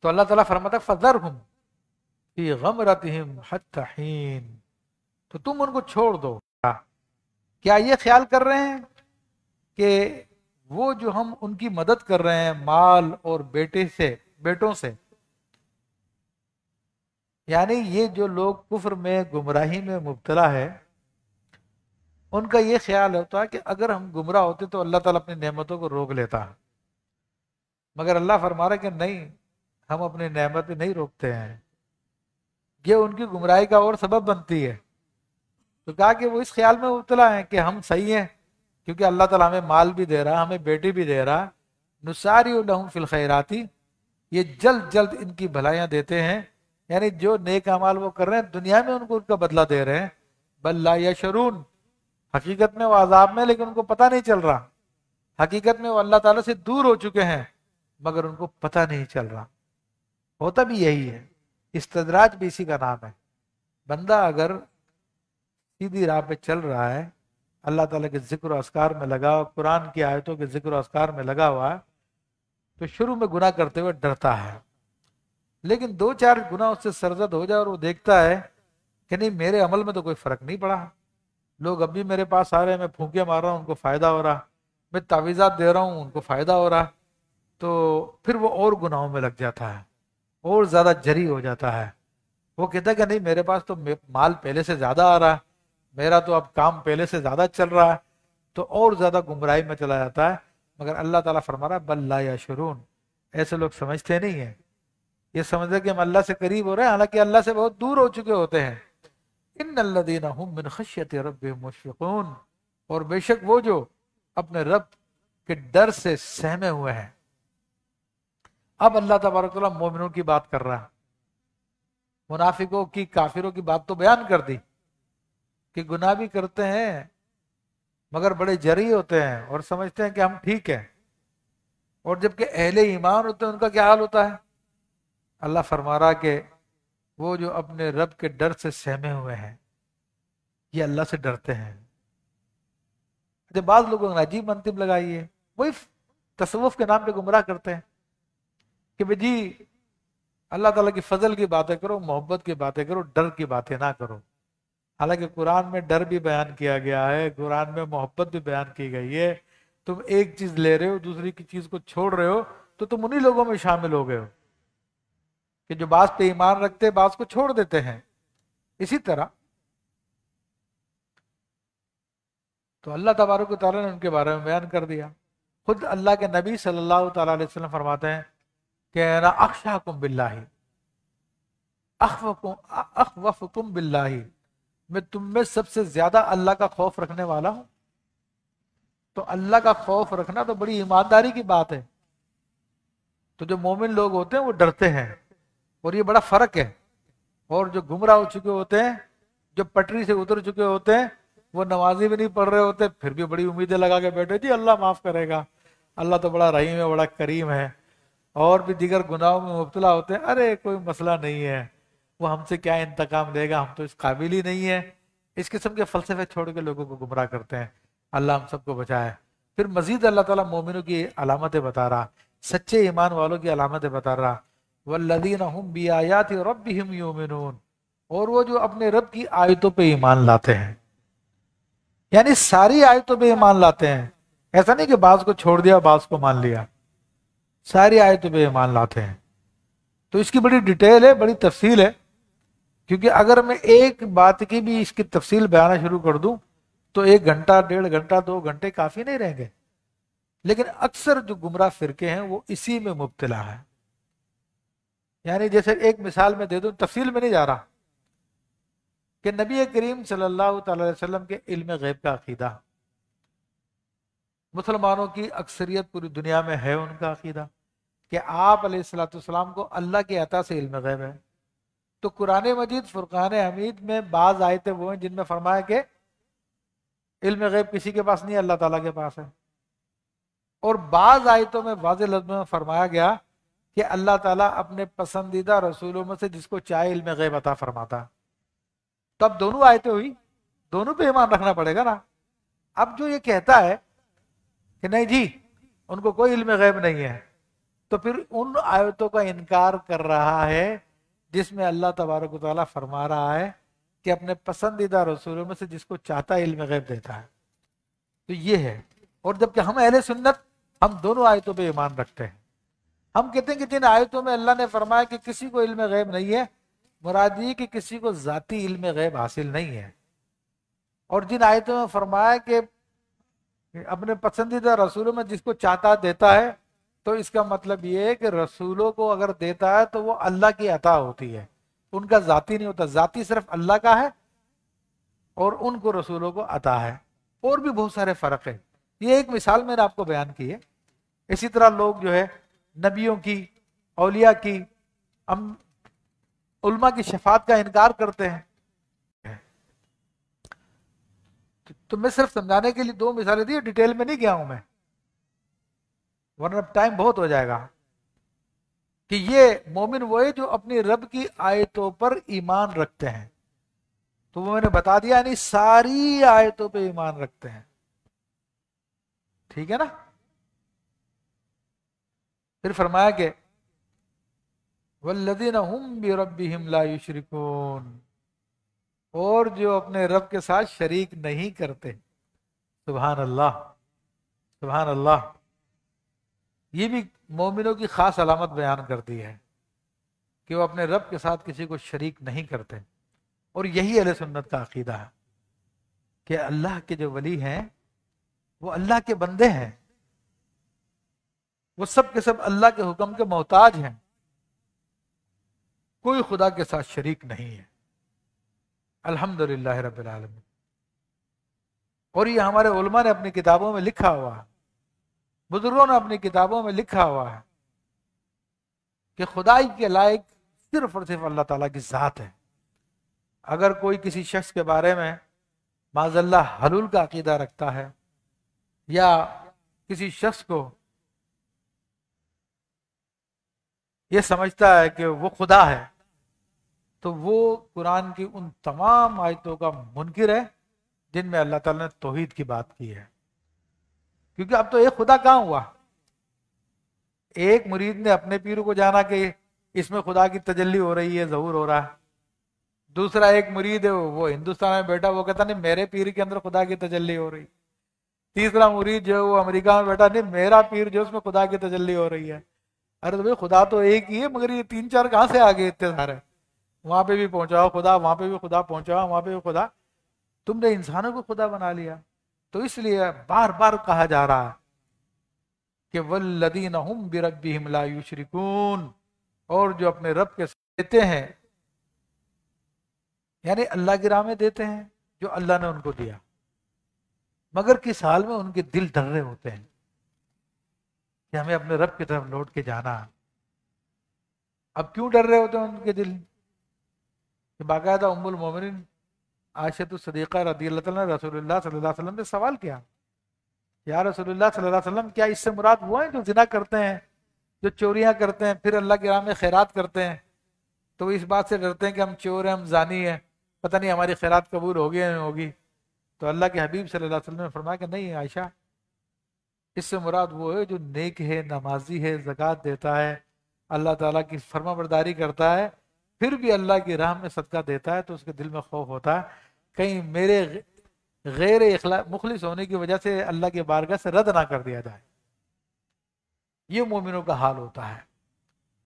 تو اللہ تعالیٰ فرماتا ہے فذرہم فی غمرتہم حتی حین، تو تم ان کو چھوڑ دو۔ کیا یہ خیال کر رہے ہیں کہ وہ جو ہم ان کی مدد کر رہے ہیں مال اور بیٹوں سے، یعنی یہ جو لوگ کفر میں گمراہی میں مبتلا ہے، ان کا یہ خیال ہوتا ہے کہ اگر ہم گمراہ ہوتے تو اللہ تعالیٰ اپنی نعمتوں کو روک لیتا، مگر اللہ فرما رہا ہے کہ نہیں، ہم اپنی نعمتیں نہیں روکتے ہیں، یہ ان کی گمراہی کا اور سبب بنتی ہے۔ تو کہا کہ وہ اس خیال میں مبتلا ہیں کہ ہم صحیح ہیں کیونکہ اللہ تعالیٰ ہمیں مال بھی دے رہا، ہمیں بیٹی بھی دے رہا، نسارع لہم فی الخیراتی، یہ جلد جلد ان کی بھلائیاں دیتے ہیں، یعنی جو نیک اعمال وہ کر رہے ہیں دنیا میں ان کو ان کا بدلہ دے رہے ہیں، بل لا یشعرون، حقیقت میں وہ عذاب میں، لیکن ان کو پتہ نہیں چل رہا، حقیقت میں وہ اللہ تعالیٰ سے دور ہو چکے ہیں مگر ان کو پتہ نہیں چل رہا۔ ہوتا بھی یہی ہے، استدراج بھی اسی کا نام ہے۔ بندہ اگر سیدھی راہ پہ چل رہا ہے، اللہ تعالیٰ کے ذکر و اذکار میں لگا، قرآن کی آیتوں کے ذکر و اذکار میں لگا ہوا ہے، تو شروع میں گناہ کرتے ہوئے ڈرتا ہے، لیکن دو چار گناہ اس سے سرزد ہو جائے اور وہ دیکھتا ہے کہ نہیں میرے عمل میں تو کوئی فرق نہیں پڑا، لوگ اب بھی میرے پاس آ رہے ہیں، میں پھونکے مار رہا ہوں ان کو فائدہ ہو رہا، میں تعویذات دے رہا ہوں ان کو فائدہ ہو رہا، تو پھر وہ اور گناہوں میں لگ جاتا ہے اور زیادہ جری ہو جاتا ہے۔ وہ کہتا ہے کہ نہیں میرے پاس تو مال پہلے سے زیادہ آ رہا ہے، میرا تو اب کام پہلے سے زیادہ چل رہا ہے، تو اور زیادہ گمراہی میں چلا جاتا ہے۔ مگر اللہ تعالیٰ فرما رہا ہے بل لا یشعرون، ایسے لوگ سمجھتے نہیں ہیں، یہ سمجھتے کہ ہم اللہ سے قریب ہو رہے ہیں، حالانکہ اللہ سے بہت دور ہو چکے ہوتے ہیں۔ ان الذین هم من خشیت ربهم مشفقون، اور بے شک وہ جو اپنے رب کے ڈر سے سہمے ہوئے ہیں۔ اب اللہ تبارک و تعالیٰ مومنوں کی بات کر رہا ہے، منافقوں کی کافروں کی بات تو بیان کر دی کہ گناہ بھی کرتے ہیں مگر بڑے جری ہوتے ہیں اور سمجھتے ہیں کہ ہم ٹھیک ہیں، اور جبکہ اہل ایمان ہوتے ہیں ان کا کیا حال ہوتا ہے؟ اللہ فرما رہا کہ وہ جو اپنے رب کے ڈر سے سہمے ہوئے ہیں، یہ اللہ سے ڈرتے ہیں۔ جب بعض لوگوں نے عجیب منطق لگائی ہے، وہی تصوف کے نام پہ گمراہ کرتے ہیں کہ بھئی جی اللہ تعالیٰ کی فضل کی باتیں کرو، محبت کی باتیں کرو، ڈر کی باتیں نہ کرو۔ حالانکہ قرآن میں ڈر بھی بیان کیا گیا ہے، قرآن میں محبت بھی بیان کی گئی ہے۔ تم ایک چیز لے رہے ہو دوسری کی چیز کو چھوڑ رہے ہو تو تم انہی لوگوں میں شامل ہو گئے ہو کہ جو بعض پہ ایمان رکھتے بعض کو چھوڑ دیتے ہیں۔ اسی طرح تو اللہ تبارک و تعالیٰ نے ان کے بارے میں بیان کر دیا۔ خود اللہ کے نبی صلی اللہ تعالیٰ علیہ وسلم فرماتے ہیں کہ انا اخشاکم باللہ، اخوفکم باللہ، میں تم میں سب سے زیادہ اللہ کا خوف رکھنے والا ہوں۔ تو اللہ کا خوف رکھنا تو بڑی ایمانداری کی بات ہے۔ تو جو مومن لوگ ہوتے ہیں وہ ڈرتے ہیں، اور یہ بڑا فرق ہے۔ اور جو گمراہ ہو چکے ہوتے ہیں، جو پٹری سے اتر چکے ہوتے ہیں، وہ نمازی بھی نہیں پڑھ رہے ہوتے، پھر بھی بڑی امیدیں لگا کے بیٹھے جی اللہ معاف کرے گا، اللہ تو بڑا رحیم ہے، بڑا کریم ہے، اور بھی دیگر گناہوں میں مبتلا ہوتے ہیں، ارے کوئی مسئلہ نہیں ہے، وہ ہم سے کیا انتقام لے گا، ہم تو اس قابل ہی نہیں ہیں۔ اس قسم کے فلسفے چھوڑ کے لوگوں کو گمراہ کرتے ہیں۔ اللہ ہم سب کو بچائے۔ پھر مزید اللہ تعالیٰ مومنوں کی علامتیں بتا رہا، سچے ایمان والوں کی علامتیں بتا رہا، والذین هم بآیات ربهم یؤمنون، اور وہ جو اپنے رب کی آیتوں پہ ایمان لاتے ہیں، یعنی ساری آیتوں پہ ایمان لاتے ہیں، ایسا نہیں کہ بعض کو چھوڑ دیا بعض کو مان لیا، ساری آیتوں پہ ایمان لاتے ہیں۔ تو اس کی بڑی ڈیٹیل ہے، بڑی تفصیل ہے، کیونکہ اگر میں ایک بات کی بھی اس کی تفصیل بیانہ شروع کر دوں تو 1 گھنٹہ 1.5 گھنٹہ 2 گھنٹے کافی نہیں رہیں گے۔ لیکن اکثر جو گمراہ فرقے ہیں وہ اسی میں مبتلا ہے۔ یعنی جیسے ایک مثال میں دے دوں، تفصیل میں نہیں جا رہا، کہ نبی کریم صلی اللہ تعالی علیہ وسلم کے علم غیب کا عقیدہ مسلمانوں کی اکثریت پوری دنیا میں ہے، ان کا عقیدہ کہ آپ علیہ الصلوۃ والسلام کو اللہ کے عطا سے علم غیب ہے۔ تو قرآن مجید فرقان حمید میں بعض آیتیں وہ ہیں جن میں فرمایا کہ علم غیب کسی کے پاس نہیں، اللہ تعالیٰ کے پاس ہے، اور بعض آیتوں میں واضح لفظوں میں فرمایا گیا کہ اللہ تعالیٰ اپنے پسندیدہ رسولوں میں سے جس کو چاہے علم غیب عطا فرماتا۔ تو اب دونوں آیتیں ہوئی، دونوں پہ ایمان رکھنا پڑے گا نا۔ اب جو یہ کہتا ہے کہ نہیں جی ان کو کوئی علم غیب نہیں ہے، تو پھر ان آیتوں کا انکار کر رہا ہے جس میں اللہ تبارک و تعالیٰ فرما رہا ہے کہ اپنے پسندیدہ رسولوں میں سے جس کو چاہتا ہے علم غیب دیتا ہے. تو یہ ہے. اور جبکہ ہم اہل سنت ہم دونوں آیتوں پہ ایمان رکھتے ہیں. ہم کہتے ہیں کہ جن آیتوں میں اللہ نے فرمایا کہ کسی کو علم غیب نہیں ہے، مراد یہ کہ کسی کو ذاتی علم غیب حاصل نہیں ہے. اور جن آیتوں میں فرمایا کہ اپنے پسندیدہ رسولوں میں جس کو چاہتا دیتا ہے، تو اس کا مطلب یہ ہے کہ رسولوں کو اگر دیتا ہے تو وہ اللہ کی عطا ہوتی ہے، ان کا ذاتی نہیں ہوتا. ذاتی صرف اللہ کا ہے اور ان کو رسولوں کو عطا ہے. اور بھی بہت سارے فرق ہیں. یہ ایک مثال میں نے آپ کو بیان کی ہے. اسی طرح لوگ جو ہے نبیوں کی، اولیاء کی، علماء کی شفاعت کا انکار کرتے ہیں. تو میں صرف سمجھانے کے لیے 2 مثالیں دی، ڈیٹیل میں نہیں گیا ہوں میں، ورنہ ٹائم بہت ہو جائے گا. کہ یہ مومن وہ ہے جو اپنی رب کی آیتوں پر ایمان رکھتے ہیں. تو وہ میں نے بتا دیا، یعنی ساری آیتوں پہ ایمان رکھتے ہیں. ٹھیک ہے نا. پھر فرمایا کہ والذین هم بربهم لا یشرکون، اور جو اپنے رب کے ساتھ شریک نہیں کرتے. سبحان اللہ، سبحان اللہ. یہ بھی مومنوں کی خاص علامت بیان کرتی ہے کہ وہ اپنے رب کے ساتھ کسی کو شریک نہیں کرتے. اور یہی اہل سنت کا عقیدہ ہے کہ اللہ کے جو ولی ہیں وہ اللہ کے بندے ہیں، وہ سب کے سب اللہ کے حکم کے محتاج ہیں، کوئی خدا کے ساتھ شریک نہیں ہے. الحمدللہ رب العالمین. اور یہ ہمارے علماء نے اپنی کتابوں میں لکھا ہوا ہے، بزرگوں نے اپنی کتابوں میں لکھا ہوا ہے کہ خدائی کے لائق صرف اور صرف اللہ تعالیٰ کی ذات ہے. اگر کوئی کسی شخص کے بارے میں معاذ اللہ حلول کا عقیدہ رکھتا ہے یا کسی شخص کو یہ سمجھتا ہے کہ وہ خدا ہے، تو وہ قرآن کی ان تمام آیتوں کا منکر ہے جن میں اللہ تعالیٰ نے توحید کی بات کی ہے. کیونکہ اب تو ایک خدا کہاں ہوا؟ ایک مرید نے اپنے پیر کو جانا کہ اس میں خدا کی تجلی ہو رہی ہے، ظہور ہو رہا ہے. دوسرا ایک مرید ہے وہ ہندوستان میں بیٹھا، وہ کہتا نہیں میرے پیر کے اندر خدا کی تجلی ہو رہی. تیسرا مرید جو ہے وہ امریکہ میں بیٹھا، نہیں میرا پیر جو اس میں خدا کی تجلی ہو رہی ہے. ارے تو بھائی خدا تو ایک ہی ہے، مگر یہ 3-4 کہاں سے آگے اتنے سارے؟ وہاں پہ بھی پہنچاؤ خدا، وہاں پہ بھی خدا پہنچاؤ، وہاں پہ بھی خدا. تم نے انسانوں کو خدا بنا لیا. تو اس لیے بار بار کہا جا رہا ہے کہ والذین هم بربهم لا یشرکون، اور جو اپنے رب کے ساتھ دیتے ہیں، یعنی اللہ کی راہ میں دیتے ہیں جو اللہ نے ان کو دیا، مگر کس حال میں؟ ان کے دل ڈر رہے ہوتے ہیں کہ ہمیں اپنے رب کی طرف لوٹ کے جانا. اب کیوں ڈر رہے ہوتے ہیں ان کے دل؟ کہ باقاعدہ ام المومنین عائشہ الصدیقہ رضی اللہ تعالیٰ نے رسول اللہ صلی اللہ علیہ وسلم سے سوال کیا، یا رسول اللہ صلی اللہ علیہ وسلم کیا اس سے مراد وہ ہیں جو زنا کرتے ہیں، جو چوریاں کرتے ہیں، پھر اللہ کی راہ میں خیرات کرتے ہیں؟ تو اس بات سے ڈرتے ہیں کہ ہم چور ہیں، ہم زانی ہیں، پتہ نہیں ہماری خیرات قبول ہوگی یا نہیں ہوگی. تو اللہ کے حبیب صلی اللہ علیہ وسلم نے فرمایا کہ نہیں عائشہ، اس سے مراد وہ ہے جو نیک ہے، نمازی ہے، زکوٰۃ دیتا ہے، اللہ تعالیٰ کی فرما برداری کرتا ہے، پھر بھی اللہ کی راہ میں صدقہ دیتا ہے، تو اس کے دل میں خوف ہوتا ہے کہیں میرے غیر مخلص ہونے کی وجہ سے اللہ کے بارگاہ سے رد نہ کر دیا جائے. یہ مومنوں کا حال ہوتا ہے.